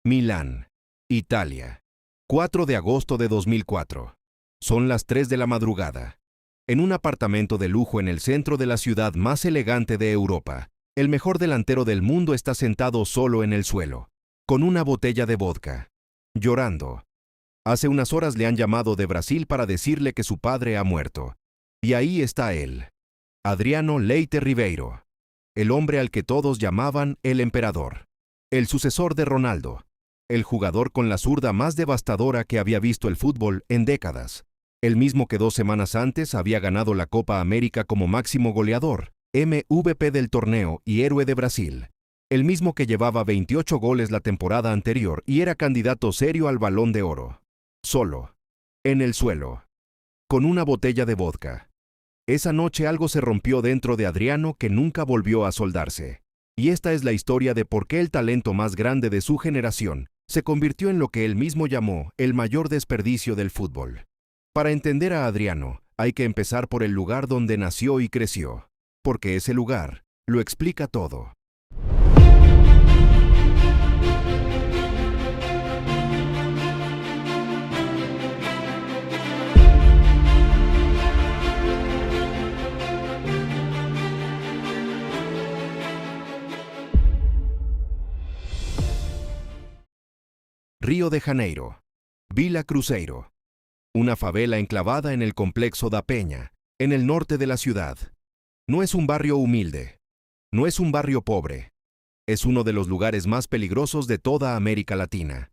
Milán, Italia. 4 de agosto de 2004. Son las 3 de la madrugada. En un apartamento de lujo en el centro de la ciudad más elegante de Europa, el mejor delantero del mundo está sentado solo en el suelo, con una botella de vodka, llorando. Hace unas horas le han llamado de Brasil para decirle que su padre ha muerto. Y ahí está él, Adriano Leite Ribeiro, el hombre al que todos llamaban el emperador, el sucesor de Ronaldo, el jugador con la zurda más devastadora que había visto el fútbol en décadas, el mismo que 2 semanas antes había ganado la Copa América como máximo goleador, MVP del torneo y héroe de Brasil, el mismo que llevaba 28 goles la temporada anterior y era candidato serio al Balón de Oro. Solo, en el suelo, con una botella de vodka. Esa noche algo se rompió dentro de Adriano que nunca volvió a soldarse. Y esta es la historia de por qué el talento más grande de su generación se convirtió en lo que él mismo llamó el mayor desperdicio del fútbol. Para entender a Adriano, hay que empezar por el lugar donde nació y creció, porque ese lugar lo explica todo. Río de Janeiro, Vila Cruzeiro, una favela enclavada en el complejo da Penha, en el norte de la ciudad. No es un barrio humilde, no es un barrio pobre, es uno de los lugares más peligrosos de toda América Latina.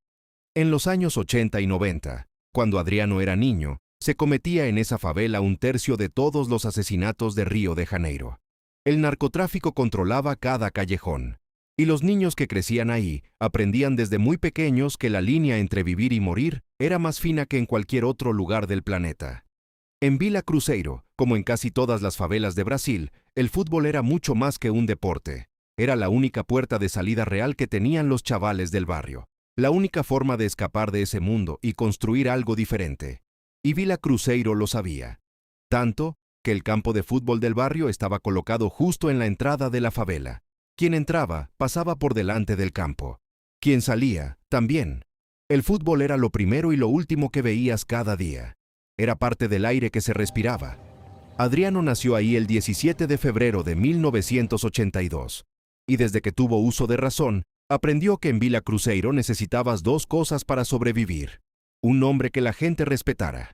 En los años 80 y 90, cuando Adriano era niño, se cometía en esa favela 1/3 de todos los asesinatos de Río de Janeiro. El narcotráfico controlaba cada callejón. Y los niños que crecían ahí aprendían desde muy pequeños que la línea entre vivir y morir era más fina que en cualquier otro lugar del planeta. En Vila Cruzeiro, como en casi todas las favelas de Brasil, el fútbol era mucho más que un deporte. Era la única puerta de salida real que tenían los chavales del barrio. La única forma de escapar de ese mundo y construir algo diferente. Y Vila Cruzeiro lo sabía. Tanto que el campo de fútbol del barrio estaba colocado justo en la entrada de la favela. Quien entraba, pasaba por delante del campo. Quien salía, también. El fútbol era lo primero y lo último que veías cada día. Era parte del aire que se respiraba. Adriano nació ahí el 17 de febrero de 1982. Y desde que tuvo uso de razón, aprendió que en Vila Cruzeiro necesitabas 2 cosas para sobrevivir. Un nombre que la gente respetara.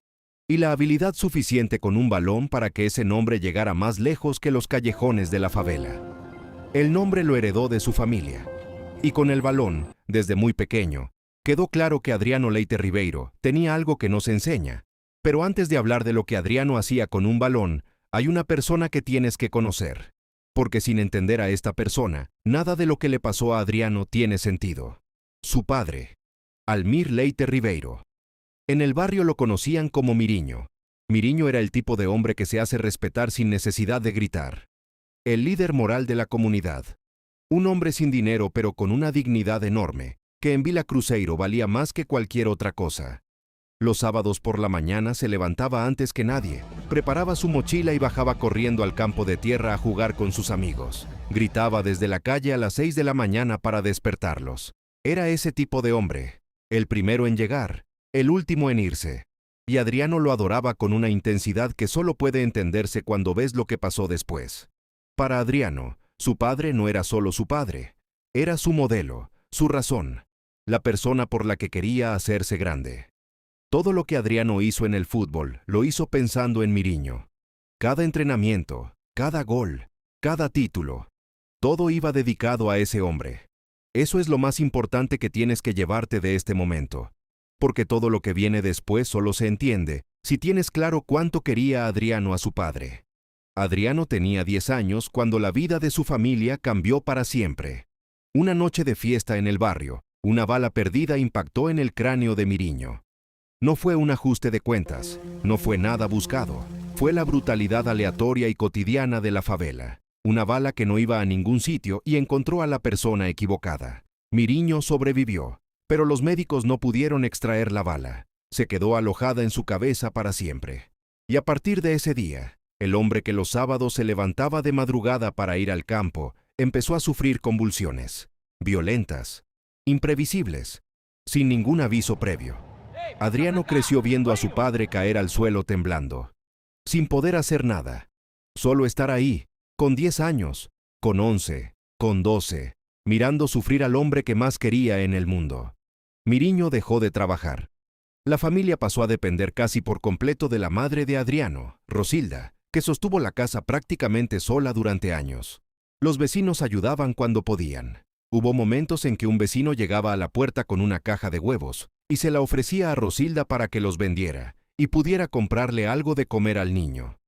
Y la habilidad suficiente con un balón para que ese nombre llegara más lejos que los callejones de la favela. El nombre lo heredó de su familia. Y con el balón, desde muy pequeño, quedó claro que Adriano Leite Ribeiro tenía algo que nos enseña. Pero antes de hablar de lo que Adriano hacía con un balón, hay una persona que tienes que conocer. Porque sin entender a esta persona, nada de lo que le pasó a Adriano tiene sentido. Su padre, Almir Leite Ribeiro. En el barrio lo conocían como Miriño. Miriño era el tipo de hombre que se hace respetar sin necesidad de gritar. El líder moral de la comunidad. Un hombre sin dinero pero con una dignidad enorme, que en Vila Cruzeiro valía más que cualquier otra cosa. Los sábados por la mañana se levantaba antes que nadie, preparaba su mochila y bajaba corriendo al campo de tierra a jugar con sus amigos. Gritaba desde la calle a las 6 de la mañana para despertarlos. Era ese tipo de hombre, el primero en llegar, el último en irse. Y Adriano lo adoraba con una intensidad que solo puede entenderse cuando ves lo que pasó después. Para Adriano, su padre no era solo su padre, era su modelo, su razón, la persona por la que quería hacerse grande. Todo lo que Adriano hizo en el fútbol, lo hizo pensando en Miriño. Cada entrenamiento, cada gol, cada título, todo iba dedicado a ese hombre. Eso es lo más importante que tienes que llevarte de este momento, porque todo lo que viene después solo se entiende si tienes claro cuánto quería Adriano a su padre. Adriano tenía 10 años cuando la vida de su familia cambió para siempre. Una noche de fiesta en el barrio, una bala perdida impactó en el cráneo de Miriño. No fue un ajuste de cuentas, no fue nada buscado, fue la brutalidad aleatoria y cotidiana de la favela. Una bala que no iba a ningún sitio y encontró a la persona equivocada. Miriño sobrevivió, pero los médicos no pudieron extraer la bala. Se quedó alojada en su cabeza para siempre. Y a partir de ese día, el hombre que los sábados se levantaba de madrugada para ir al campo, empezó a sufrir convulsiones, violentas, imprevisibles, sin ningún aviso previo. Adriano creció viendo a su padre caer al suelo temblando, sin poder hacer nada, solo estar ahí, con 10 años, con 11, con 12, mirando sufrir al hombre que más quería en el mundo. Miriño dejó de trabajar. La familia pasó a depender casi por completo de la madre de Adriano, Rosilda, que sostuvo la casa prácticamente sola durante años. Los vecinos ayudaban cuando podían. Hubo momentos en que un vecino llegaba a la puerta con una caja de huevos y se la ofrecía a Rosilda para que los vendiera y pudiera comprarle algo de comer al niño.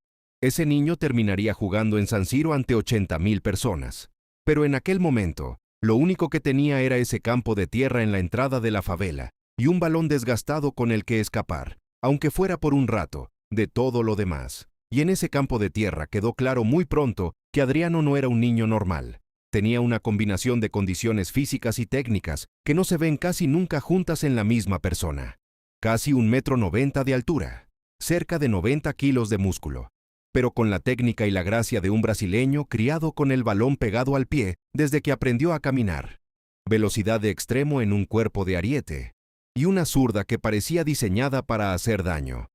Ese niño terminaría jugando en San Siro ante 80,000 personas. Pero en aquel momento, lo único que tenía era ese campo de tierra en la entrada de la favela y un balón desgastado con el que escapar, aunque fuera por un rato, de todo lo demás. Y en ese campo de tierra quedó claro muy pronto que Adriano no era un niño normal. Tenía una combinación de condiciones físicas y técnicas que no se ven casi nunca juntas en la misma persona. Casi 1,90 m de altura, cerca de 90 kilos de músculo, pero con la técnica y la gracia de un brasileño criado con el balón pegado al pie desde que aprendió a caminar. Velocidad de extremo en un cuerpo de ariete, y una zurda que parecía diseñada para hacer daño.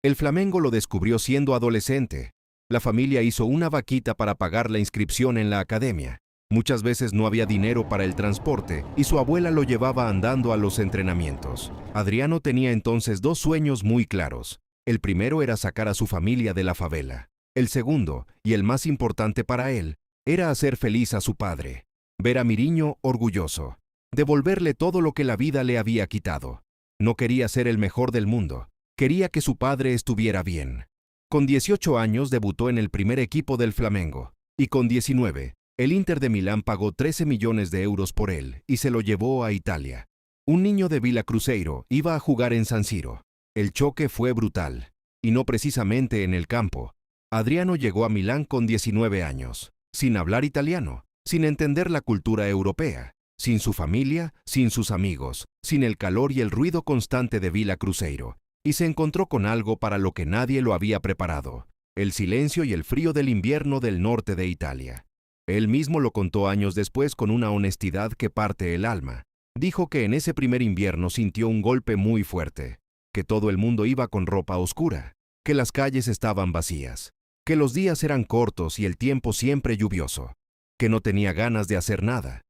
El Flamengo lo descubrió siendo adolescente. La familia hizo una vaquita para pagar la inscripción en la academia. Muchas veces no había dinero para el transporte y su abuela lo llevaba andando a los entrenamientos. Adriano tenía entonces 2 sueños muy claros. El primero era sacar a su familia de la favela. El segundo, y el más importante para él, era hacer feliz a su padre. Ver a Miriño orgulloso. Devolverle todo lo que la vida le había quitado. No quería ser el mejor del mundo. Quería que su padre estuviera bien. Con 18 años debutó en el primer equipo del Flamengo, y con 19, el Inter de Milán pagó 13 millones de euros por él y se lo llevó a Italia. Un niño de Villa Cruzeiro iba a jugar en San Siro. El choque fue brutal, y no precisamente en el campo. Adriano llegó a Milán con 19 años, sin hablar italiano, sin entender la cultura europea, sin su familia, sin sus amigos, sin el calor y el ruido constante de Villa Cruzeiro. Y se encontró con algo para lo que nadie lo había preparado: el silencio y el frío del invierno del norte de Italia. Él mismo lo contó años después con una honestidad que parte el alma. Dijo que en ese primer invierno sintió un golpe muy fuerte, que todo el mundo iba con ropa oscura, que las calles estaban vacías, que los días eran cortos y el tiempo siempre lluvioso, que no tenía ganas de hacer nada,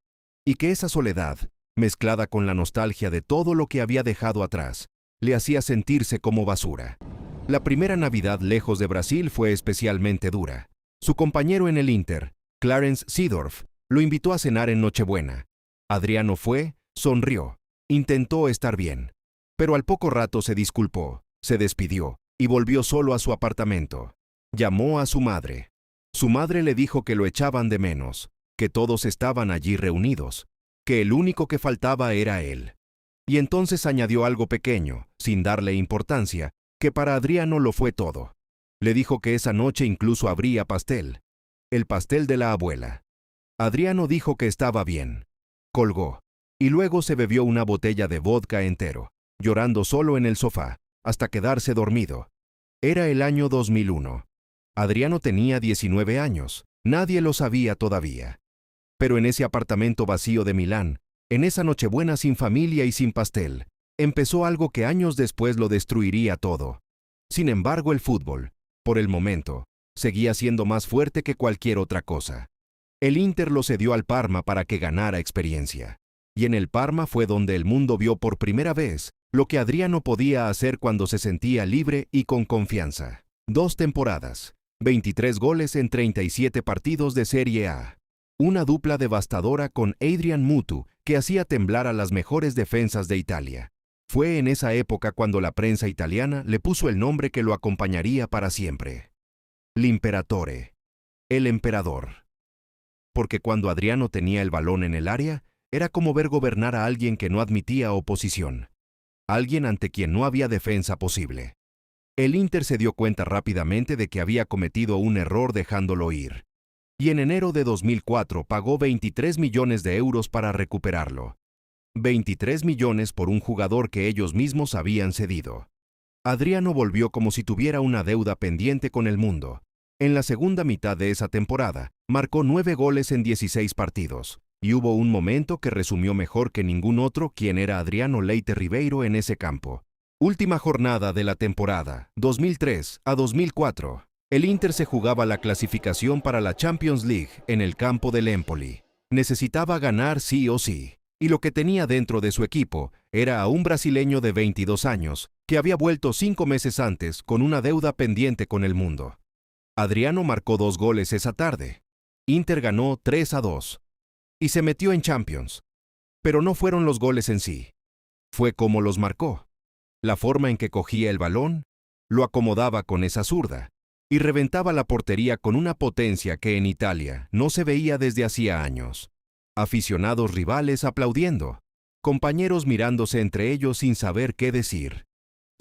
y que esa soledad, mezclada con la nostalgia de todo lo que había dejado atrás, le hacía sentirse como basura. La primera Navidad lejos de Brasil fue especialmente dura. Su compañero en el Inter, Clarence Seedorf, lo invitó a cenar en Nochebuena. Adriano fue, sonrió, intentó estar bien, pero al poco rato se disculpó, se despidió y volvió solo a su apartamento. Llamó a su madre. Su madre le dijo que lo echaban de menos, que todos estaban allí reunidos, que el único que faltaba era él. Y entonces añadió algo pequeño, sin darle importancia, que para Adriano lo fue todo. Le dijo que esa noche incluso habría pastel. El pastel de la abuela. Adriano dijo que estaba bien. Colgó. Y luego se bebió una botella de vodka entero, llorando solo en el sofá, hasta quedarse dormido. Era el año 2001. Adriano tenía 19 años. Nadie lo sabía todavía. Pero en ese apartamento vacío de Milán, en esa Nochebuena sin familia y sin pastel, empezó algo que años después lo destruiría todo. Sin embargo, el fútbol, por el momento, seguía siendo más fuerte que cualquier otra cosa. El Inter lo cedió al Parma para que ganara experiencia. Y en el Parma fue donde el mundo vio por primera vez lo que Adriano podía hacer cuando se sentía libre y con confianza. 2 temporadas, 23 goles en 37 partidos de Serie A. Una dupla devastadora con Adrian Mutu, que hacía temblar a las mejores defensas de Italia. Fue en esa época cuando la prensa italiana le puso el nombre que lo acompañaría para siempre: L'Imperatore, el emperador. Porque cuando Adriano tenía el balón en el área, era como ver gobernar a alguien que no admitía oposición, alguien ante quien no había defensa posible. El Inter se dio cuenta rápidamente de que había cometido un error dejándolo ir. Y en enero de 2004 pagó 23 millones de euros para recuperarlo. 23 millones por un jugador que ellos mismos habían cedido. Adriano volvió como si tuviera una deuda pendiente con el mundo. En la segunda mitad de esa temporada, marcó 9 goles en 16 partidos, Y hubo un momento que resumió mejor que ningún otro quién era Adriano Leite Ribeiro en ese campo. Última jornada de la temporada, 2003 a 2004. El Inter se jugaba la clasificación para la Champions League en el campo del Empoli. Necesitaba ganar sí o sí. Y lo que tenía dentro de su equipo era a un brasileño de 22 años que había vuelto 5 meses antes con una deuda pendiente con el mundo. Adriano marcó 2 goles esa tarde. Inter ganó 3-2 y se metió en Champions. Pero no fueron los goles en sí. Fue como los marcó. La forma en que cogía el balón, lo acomodaba con esa zurda y reventaba la portería con una potencia que en Italia no se veía desde hacía años. Aficionados rivales aplaudiendo, compañeros mirándose entre ellos sin saber qué decir.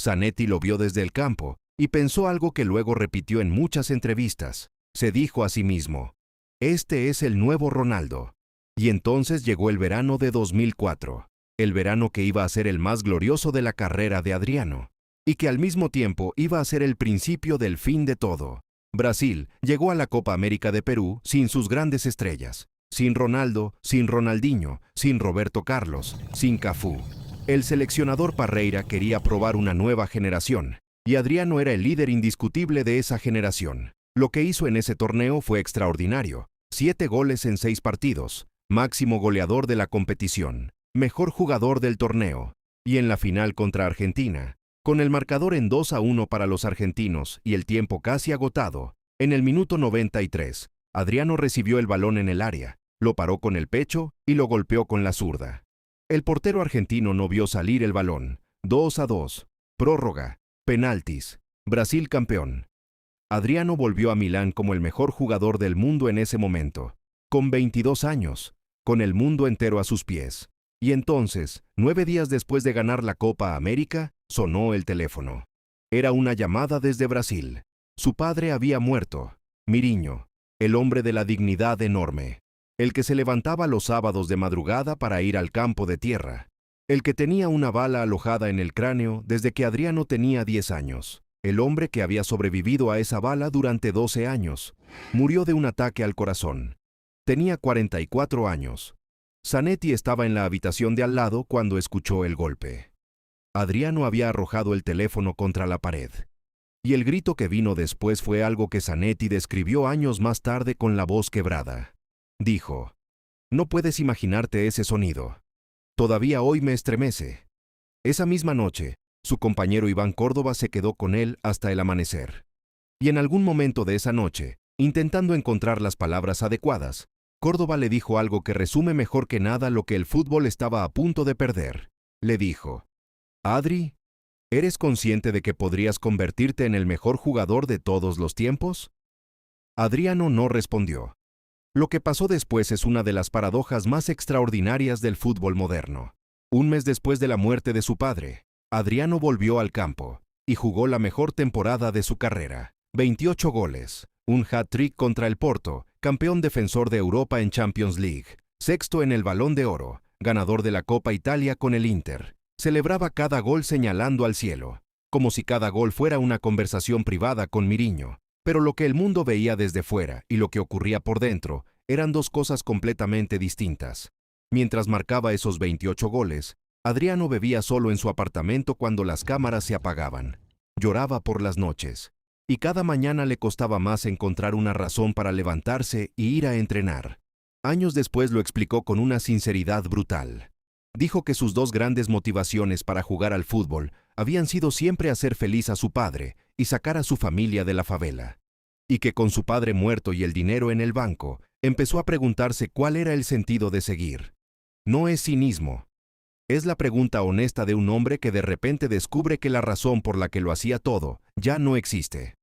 Zanetti lo vio desde el campo y pensó algo que luego repitió en muchas entrevistas. Se dijo a sí mismo, este es el nuevo Ronaldo. Y entonces llegó el verano de 2004, el verano que iba a ser el más glorioso de la carrera de Adriano, y que al mismo tiempo iba a ser el principio del fin de todo. Brasil llegó a la Copa América de Perú sin sus grandes estrellas. Sin Ronaldo, sin Ronaldinho, sin Roberto Carlos, sin Cafú. El seleccionador Parreira quería probar una nueva generación, y Adriano era el líder indiscutible de esa generación. Lo que hizo en ese torneo fue extraordinario. 7 goles en 6 partidos, máximo goleador de la competición, mejor jugador del torneo, y en la final contra Argentina, con el marcador en 2-1 para los argentinos y el tiempo casi agotado, en el minuto 93, Adriano recibió el balón en el área, lo paró con el pecho y lo golpeó con la zurda. El portero argentino no vio salir el balón. 2-2, prórroga, penaltis, Brasil campeón. Adriano volvió a Milán como el mejor jugador del mundo en ese momento, con 22 años, con el mundo entero a sus pies. Y entonces, 9 días después de ganar la Copa América, sonó el teléfono. Era una llamada desde Brasil. Su padre había muerto, Miriño, el hombre de la dignidad enorme, el que se levantaba los sábados de madrugada para ir al campo de tierra, el que tenía una bala alojada en el cráneo desde que Adriano tenía 10 años, el hombre que había sobrevivido a esa bala durante 12 años, murió de un ataque al corazón. Tenía 44 años. Zanetti estaba en la habitación de al lado cuando escuchó el golpe. Adriano había arrojado el teléfono contra la pared. Y el grito que vino después fue algo que Zanetti describió años más tarde con la voz quebrada. Dijo, no puedes imaginarte ese sonido. Todavía hoy me estremece. Esa misma noche, su compañero Iván Córdoba se quedó con él hasta el amanecer. Y en algún momento de esa noche, intentando encontrar las palabras adecuadas, Córdoba le dijo algo que resume mejor que nada lo que el fútbol estaba a punto de perder. Le dijo, Adri, ¿eres consciente de que podrías convertirte en el mejor jugador de todos los tiempos? Adriano no respondió. Lo que pasó después es una de las paradojas más extraordinarias del fútbol moderno. Un mes después de la muerte de su padre, Adriano volvió al campo y jugó la mejor temporada de su carrera. 28 goles, un hat-trick contra el Porto, campeón defensor de Europa en Champions League, sexto en el Balón de Oro, ganador de la Copa Italia con el Inter. Celebraba cada gol señalando al cielo, como si cada gol fuera una conversación privada con Miriño. Pero lo que el mundo veía desde fuera y lo que ocurría por dentro eran dos cosas completamente distintas. Mientras marcaba esos 28 goles, Adriano bebía solo en su apartamento cuando las cámaras se apagaban. Lloraba por las noches. Y cada mañana le costaba más encontrar una razón para levantarse y ir a entrenar. Años después lo explicó con una sinceridad brutal. Dijo que sus dos grandes motivaciones para jugar al fútbol habían sido siempre hacer feliz a su padre y sacar a su familia de la favela. Y que con su padre muerto y el dinero en el banco, empezó a preguntarse cuál era el sentido de seguir. No es cinismo. Es la pregunta honesta de un hombre que de repente descubre que la razón por la que lo hacía todo ya no existe.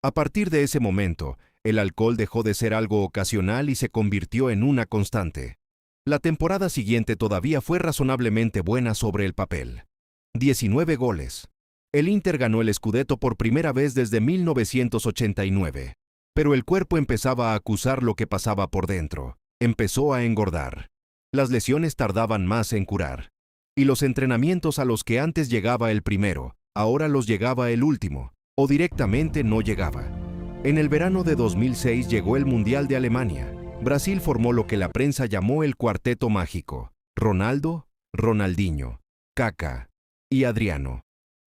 A partir de ese momento, el alcohol dejó de ser algo ocasional y se convirtió en una constante. La temporada siguiente todavía fue razonablemente buena sobre el papel. 19 goles. El Inter ganó el Scudetto por primera vez desde 1989. Pero el cuerpo empezaba a acusar lo que pasaba por dentro. Empezó a engordar. Las lesiones tardaban más en curar. Y los entrenamientos a los que antes llegaba el primero, ahora los llegaba el último, o directamente no llegaba. En el verano de 2006 llegó el Mundial de Alemania. Brasil formó lo que la prensa llamó el cuarteto mágico: Ronaldo, Ronaldinho, Kaká y Adriano.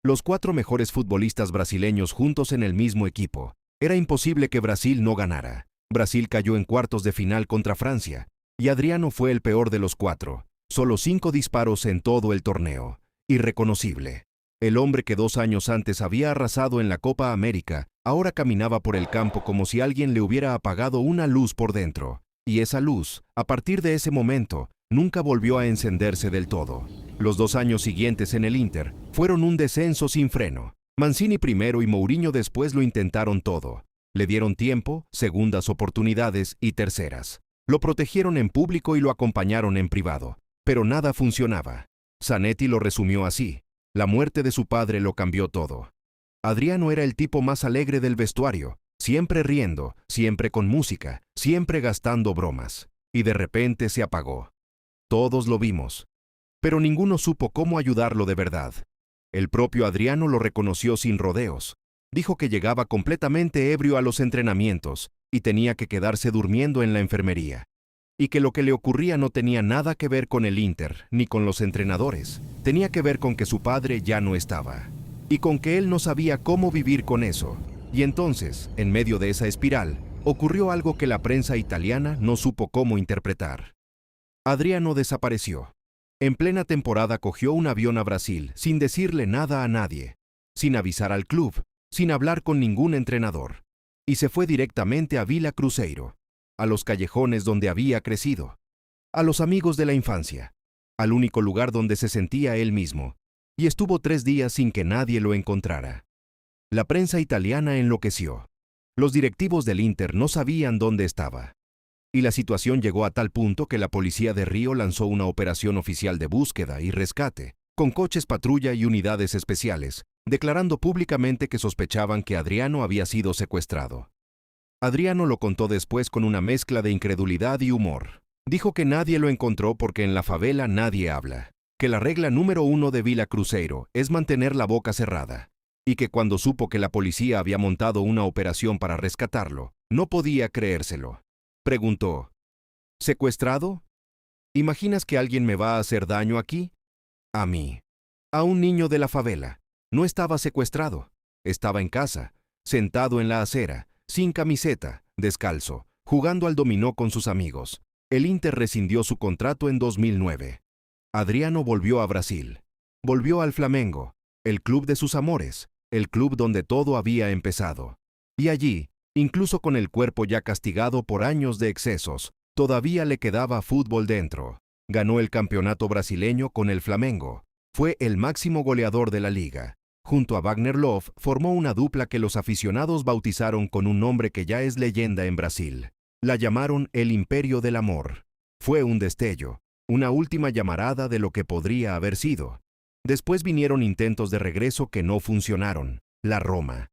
Los 4 mejores futbolistas brasileños juntos en el mismo equipo. Era imposible que Brasil no ganara. Brasil cayó en cuartos de final contra Francia, y Adriano fue el peor de los 4. Solo 5 disparos en todo el torneo. Irreconocible. El hombre que 2 años antes había arrasado en la Copa América, ahora caminaba por el campo como si alguien le hubiera apagado una luz por dentro. Y esa luz, a partir de ese momento, nunca volvió a encenderse del todo. Los 2 años siguientes en el Inter fueron un descenso sin freno. Mancini primero y Mourinho después lo intentaron todo. Le dieron tiempo, segundas oportunidades y terceras. Lo protegieron en público y lo acompañaron en privado. Pero nada funcionaba. Zanetti lo resumió así: la muerte de su padre lo cambió todo. Adriano era el tipo más alegre del vestuario, siempre riendo, siempre con música, siempre gastando bromas. Y de repente se apagó. Todos lo vimos. Pero ninguno supo cómo ayudarlo de verdad. El propio Adriano lo reconoció sin rodeos. Dijo que llegaba completamente ebrio a los entrenamientos y tenía que quedarse durmiendo en la enfermería. Y que lo que le ocurría no tenía nada que ver con el Inter, ni con los entrenadores. Tenía que ver con que su padre ya no estaba. Y con que él no sabía cómo vivir con eso. Y entonces, en medio de esa espiral, ocurrió algo que la prensa italiana no supo cómo interpretar. Adriano desapareció. En plena temporada cogió un avión a Brasil sin decirle nada a nadie, sin avisar al club, sin hablar con ningún entrenador. Y se fue directamente a Vila Cruzeiro, a los callejones donde había crecido, a los amigos de la infancia, al único lugar donde se sentía él mismo, y estuvo 3 días sin que nadie lo encontrara. La prensa italiana enloqueció. Los directivos del Inter no sabían dónde estaba. Y la situación llegó a tal punto que la policía de Río lanzó una operación oficial de búsqueda y rescate, con coches patrulla y unidades especiales, declarando públicamente que sospechaban que Adriano había sido secuestrado. Adriano lo contó después con una mezcla de incredulidad y humor. Dijo que nadie lo encontró porque en la favela nadie habla, que la regla número 1 de Vila Cruzeiro es mantener la boca cerrada, y que cuando supo que la policía había montado una operación para rescatarlo, no podía creérselo. Preguntó: ¿secuestrado? ¿Imaginas que alguien me va a hacer daño aquí? A mí. A un niño de la favela. No estaba secuestrado. Estaba en casa, sentado en la acera, sin camiseta, descalzo, jugando al dominó con sus amigos. El Inter rescindió su contrato en 2009. Adriano volvió a Brasil. Volvió al Flamengo, el club de sus amores, el club donde todo había empezado. Y allí, incluso con el cuerpo ya castigado por años de excesos, todavía le quedaba fútbol dentro. Ganó el campeonato brasileño con el Flamengo. Fue el máximo goleador de la liga. Junto a Wagner Love formó una dupla que los aficionados bautizaron con un nombre que ya es leyenda en Brasil. La llamaron el Imperio del Amor. Fue un destello, una última llamarada de lo que podría haber sido. Después vinieron intentos de regreso que no funcionaron. La Roma.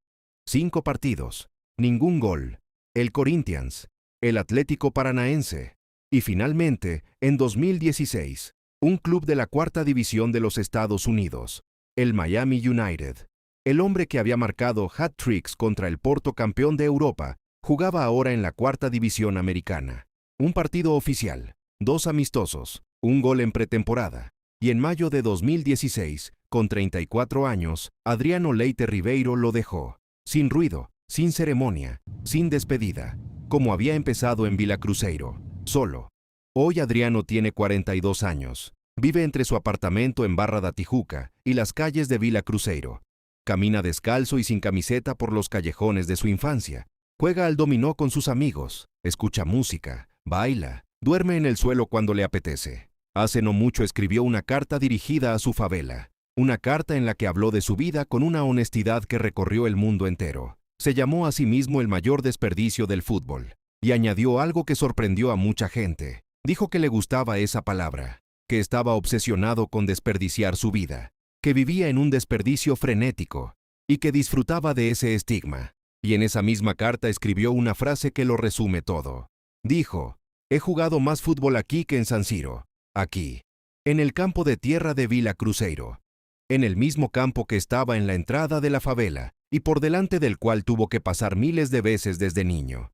5 partidos. Ningún gol. El Corinthians. El Atlético Paranaense. Y finalmente, en 2016, un club de la 4ª división de los Estados Unidos, el Miami United. El hombre que había marcado hat-tricks contra el Porto, campeón de Europa, jugaba ahora en la 4ª división americana. Un partido oficial, 2 amistosos, un gol en pretemporada. Y en mayo de 2016, con 34 años, Adriano Leite Ribeiro lo dejó, sin ruido, sin ceremonia, sin despedida, como había empezado en Vila Cruzeiro, solo. Hoy Adriano tiene 42 años. Vive entre su apartamento en Barra da Tijuca y las calles de Vila Cruzeiro. Camina descalzo y sin camiseta por los callejones de su infancia. Juega al dominó con sus amigos, escucha música, baila, duerme en el suelo cuando le apetece. Hace no mucho escribió una carta dirigida a su favela. Una carta en la que habló de su vida con una honestidad que recorrió el mundo entero. Se llamó a sí mismo el mayor desperdicio del fútbol. Y añadió algo que sorprendió a mucha gente. Dijo que le gustaba esa palabra, que estaba obsesionado con desperdiciar su vida, que vivía en un desperdicio frenético y que disfrutaba de ese estigma. Y en esa misma carta escribió una frase que lo resume todo. Dijo: he jugado más fútbol aquí que en San Siro, aquí, en el campo de tierra de Vila Cruzeiro, en el mismo campo que estaba en la entrada de la favela y por delante del cual tuvo que pasar miles de veces desde niño.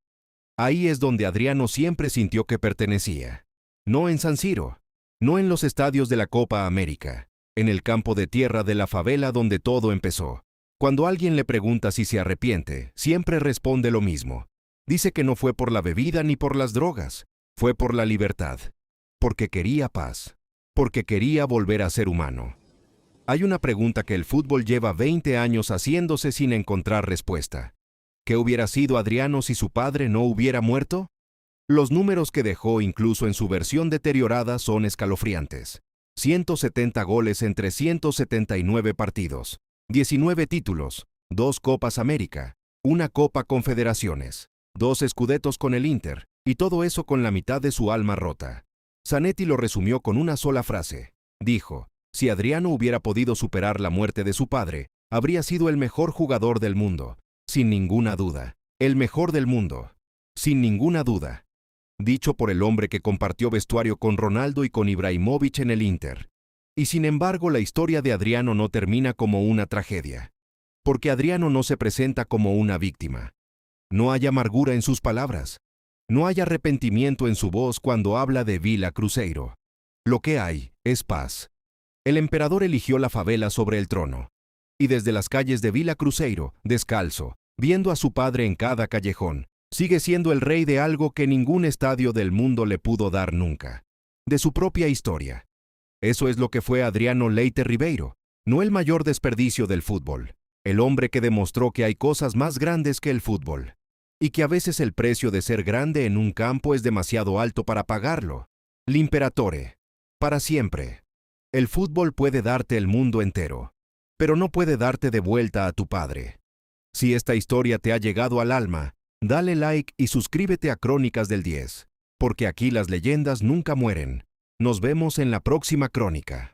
Ahí es donde Adriano siempre sintió que pertenecía. No en San Siro, no en los estadios de la Copa América, en el campo de tierra de la favela donde todo empezó. Cuando alguien le pregunta si se arrepiente, siempre responde lo mismo. Dice que no fue por la bebida ni por las drogas, fue por la libertad, porque quería paz, porque quería volver a ser humano. Hay una pregunta que el fútbol lleva 20 años haciéndose sin encontrar respuesta. ¿Qué hubiera sido Adriano si su padre no hubiera muerto? Los números que dejó incluso en su versión deteriorada son escalofriantes. 170 goles en 379 partidos, 19 títulos, 2 Copas América, 1 Copa Confederaciones, 2 Scudettos con el Inter, y todo eso con la mitad de su alma rota. Zanetti lo resumió con una sola frase. Dijo, si Adriano hubiera podido superar la muerte de su padre, habría sido el mejor jugador del mundo. Sin ninguna duda. El mejor del mundo. Sin ninguna duda. Dicho por el hombre que compartió vestuario con Ronaldo y con Ibrahimovic en el Inter. Y sin embargo, la historia de Adriano no termina como una tragedia. Porque Adriano no se presenta como una víctima. No hay amargura en sus palabras. No hay arrepentimiento en su voz cuando habla de Vila Cruzeiro. Lo que hay es paz. El emperador eligió la favela sobre el trono. Y desde las calles de Vila Cruzeiro, descalzo, viendo a su padre en cada callejón, sigue siendo el rey de algo que ningún estadio del mundo le pudo dar nunca. De su propia historia. Eso es lo que fue Adriano Leite Ribeiro, no el mayor desperdicio del fútbol. El hombre que demostró que hay cosas más grandes que el fútbol. Y que a veces el precio de ser grande en un campo es demasiado alto para pagarlo. L'Imperatore. Para siempre. El fútbol puede darte el mundo entero, pero no puede darte de vuelta a tu padre. Si esta historia te ha llegado al alma, dale like y suscríbete a Crónicas del 10, porque aquí las leyendas nunca mueren. Nos vemos en la próxima crónica.